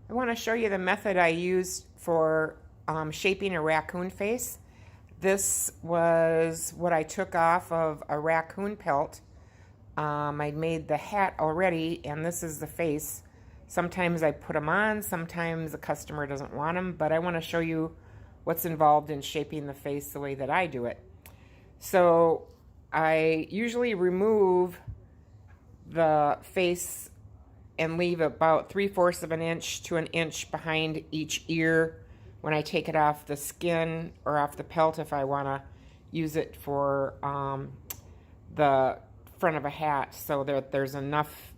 I want to show you the method I used for shaping a raccoon face. This was what I took off of a raccoon pelt. I made the hat already, and this is the face. Sometimes I put them on, sometimes the customer doesn't want them, but I want to show you what's involved in shaping the face the way that I do it. So I usually remove the face and leave about 3/4 of an inch to an inch behind each ear when I take it off the skin or off the pelt if I want to use it for the front of a hat, so that there's enough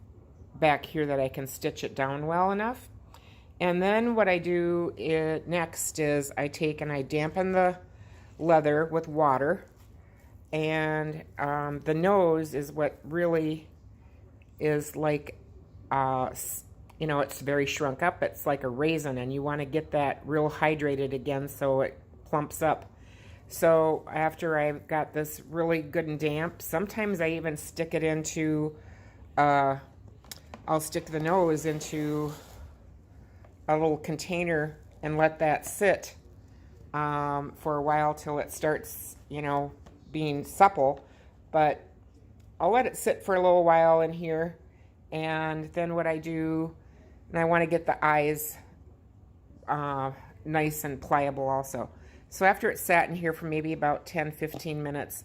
back here that I can stitch it down well enough. And then what I do next is I take and I dampen the leather with water, and the nose is what really is like it's very shrunk up. It's like a raisin, and you want to get that real hydrated again so it plumps up. So after I've got this really good and damp, sometimes I even stick it into, I'll stick the nose into a little container and let that sit for a while till it starts, being supple. But I'll let it sit for a little while in here. And then what I do, and I want to get the eyes nice and pliable also. So after it sat in here for maybe about 10-15 minutes,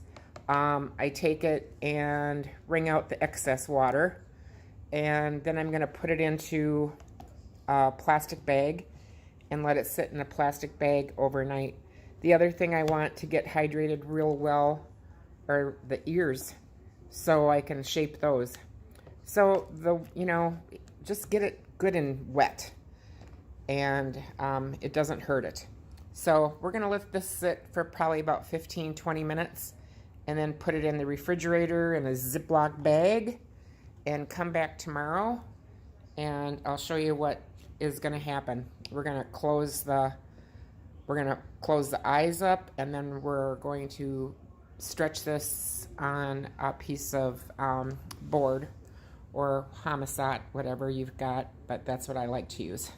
I take it and wring out the excess water. And then I'm going to put it into a plastic bag and let it sit in a plastic bag overnight. The other thing I want to get hydrated real well are the ears, so I can shape those. So just get it good and wet, and it doesn't hurt it. So we're gonna let this sit for probably about 15-20 minutes, and then put it in the refrigerator in a Ziploc bag, and come back tomorrow, and I'll show you what is gonna happen. We're gonna close the eyes up, and then we're going to stretch this on a piece of board or Hamasat, whatever you've got, but that's what I like to use.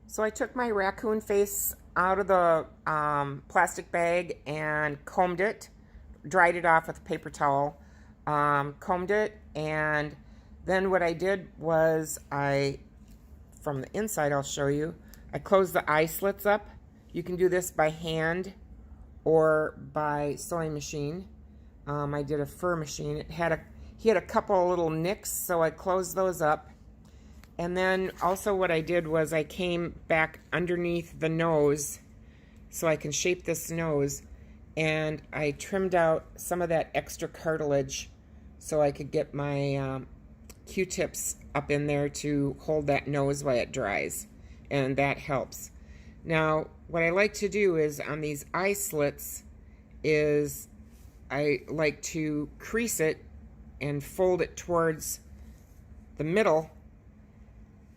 So I took my raccoon face out of the plastic bag and combed it, dried it off with a paper towel, combed it, and then what I did was from the inside I'll show you, I closed the eye slits up. You can do this by hand or by sewing machine. I did a fur machine. He had a couple of little nicks, so I closed those up. And then also what I did was I came back underneath the nose so I can shape this nose, and I trimmed out some of that extra cartilage so I could get my Q-tips up in there to hold that nose while it dries, and that helps. Now, what I like to do is on these eye slits is I like to crease it and fold it towards the middle,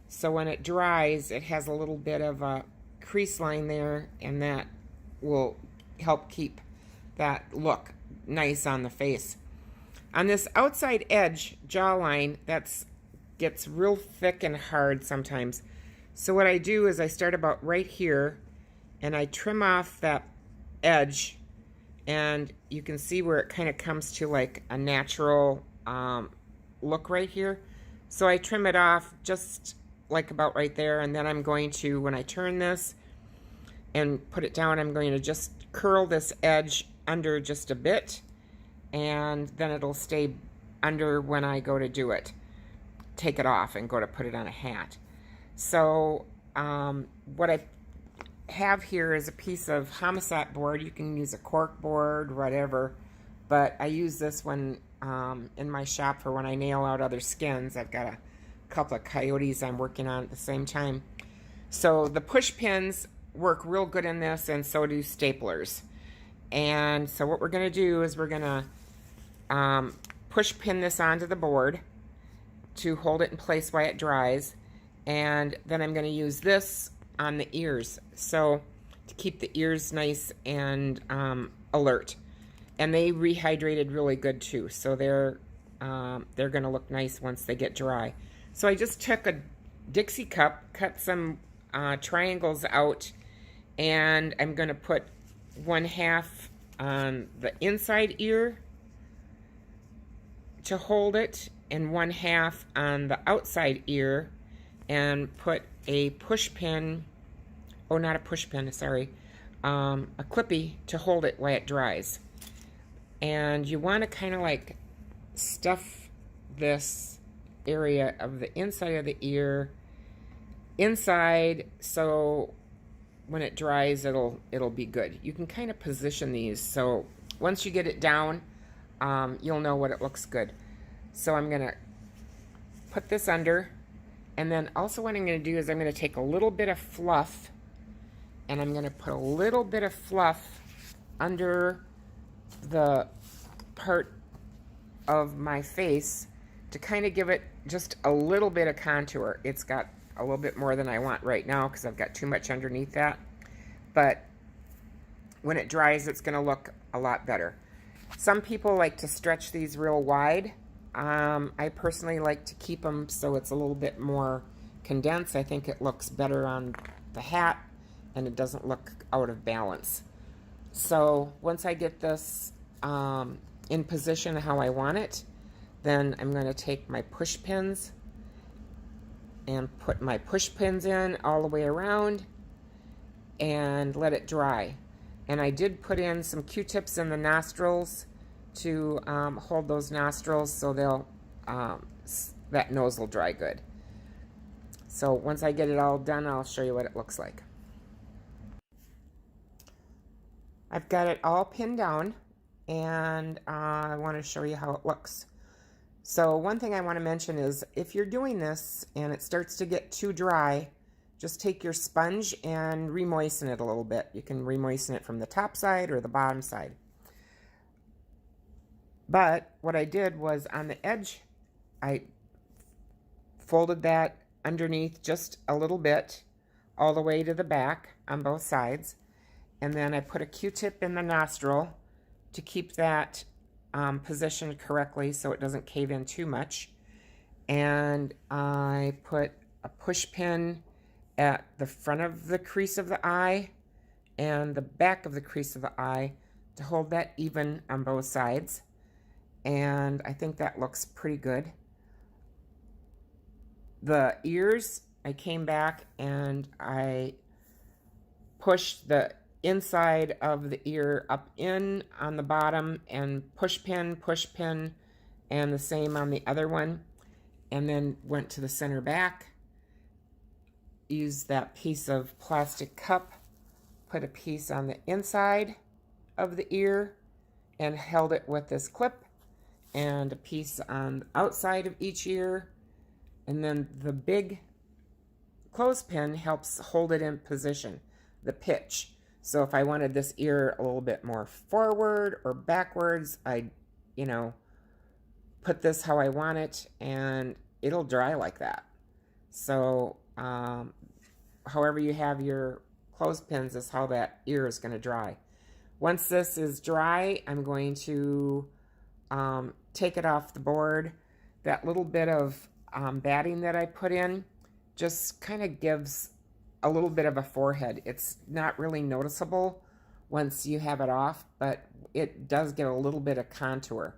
so when it dries it has a little bit of a crease line there, and that will help keep that look nice on the face. On this outside edge jawline, that gets real thick and hard sometimes. So what I do is I start about right here and I trim off that edge, and you can see where it kind of comes to like a natural look right here. So I trim it off just like about right there, and then I'm going to, when I turn this and put it down, I'm going to just curl this edge under just a bit, and then it'll stay under when I go to do it. Take it off and go to put it on a hat. So what I have here is a piece of Hamasat board. You can use a cork board, whatever, but I use this one in my shop for when I nail out other skins. I've got a couple of coyotes I'm working on at the same time. So the push pins work real good in this, and so do staplers. And so what we're going to do is we're going to push pin this onto the board to hold it in place while it dries, and then I'm going to use this on the ears, so to keep the ears nice and alert. And they rehydrated really good too, so they're going to look nice once they get dry. So I just took Dixie cup, cut some triangles out, and I'm going to put 1/2 on the inside ear to hold it, and 1/2 on the outside ear, and put a push pin, oh, not a push pin, sorry, a clippy to hold it while it dries. And you want to kind of like stuff this area of the inside of the ear inside, so when it dries it'll be good. You can kind of position these so once you get it down, you'll know what it looks good. So I'm gonna put this under, and then also what I'm gonna do is I'm gonna take a little bit of fluff, and I'm gonna put a little bit of fluff under the part of my face to kind of give it just a little bit of contour. It's got a little bit more than I want right now because I've got too much underneath that, but when it dries it's going to look a lot better. Some people like to stretch these real wide. I personally like to keep them so it's a little bit more condensed. I think it looks better on the hat and it doesn't look out of balance. So once I get this in position how I want it, then I'm going to take my push pins and put my push pins in all the way around and let it dry. And I did put in some Q-tips in the nostrils to hold those nostrils so they'll that nose will dry good. So once I get it all done, I'll show you what it looks like. I've got it all pinned down, and I want to show you how it looks. So one thing I want to mention is if you're doing this and it starts to get too dry, just take your sponge and remoisten it a little bit. You can remoisten it from the top side or the bottom side. But what I did was on the edge, I folded that underneath just a little bit all the way to the back on both sides. And then I put a Q-tip in the nostril to keep that positioned correctly so it doesn't cave in too much. And I put a push pin at the front of the crease of the eye and the back of the crease of the eye to hold that even on both sides. And I think that looks pretty good. The ears, I came back and I pushed the inside of the ear up in on the bottom and push pin, and the same on the other one. And then went to the center back, used that piece of plastic cup, put a piece on the inside of the ear and held it with this clip, and a piece on the outside of each ear. And then the big clothespin helps hold it in position, the pitch. So if I wanted this ear a little bit more forward or backwards, I'd, put this how I want it, and it'll dry like that. So however you have your clothespins is how that ear is going to dry. Once this is dry, I'm going to take it off the board. That little bit of batting that I put in just kind of gives a little bit of a forehead. It's not really noticeable once you have it off, but it does get a little bit of contour.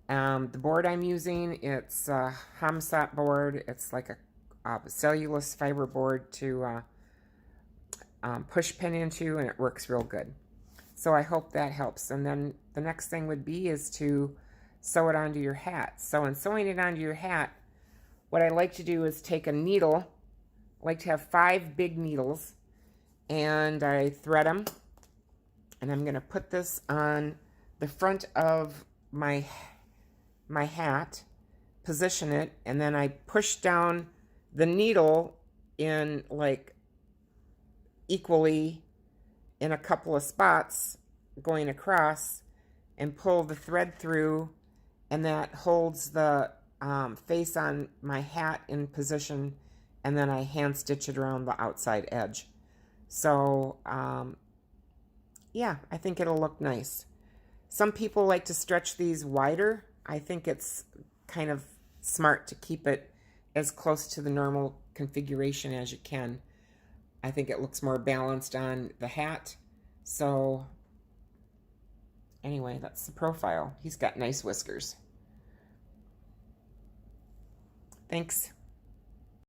The board I'm using, it's a Hamsat board. It's like a cellulose fiber board to push pin into, and it works real good. So I hope that helps. And then the next thing would be is to sew it onto your hat. So in sewing it onto your hat, what I like to do is take a needle. I like to have 5 big needles, and I thread them, and I'm going to put this on the front of my hat, position it, and then I push down the needle in like equally in a couple of spots going across, and pull the thread through, and that holds the face on my hat in position, and then I hand stitch it around the outside edge. So yeah, I think it'll look nice. Some people like to stretch these wider. I think it's kind of smart to keep it as close to the normal configuration as you can. I think it looks more balanced on the hat. So anyway, that's the profile. He's got nice whiskers. Thanks.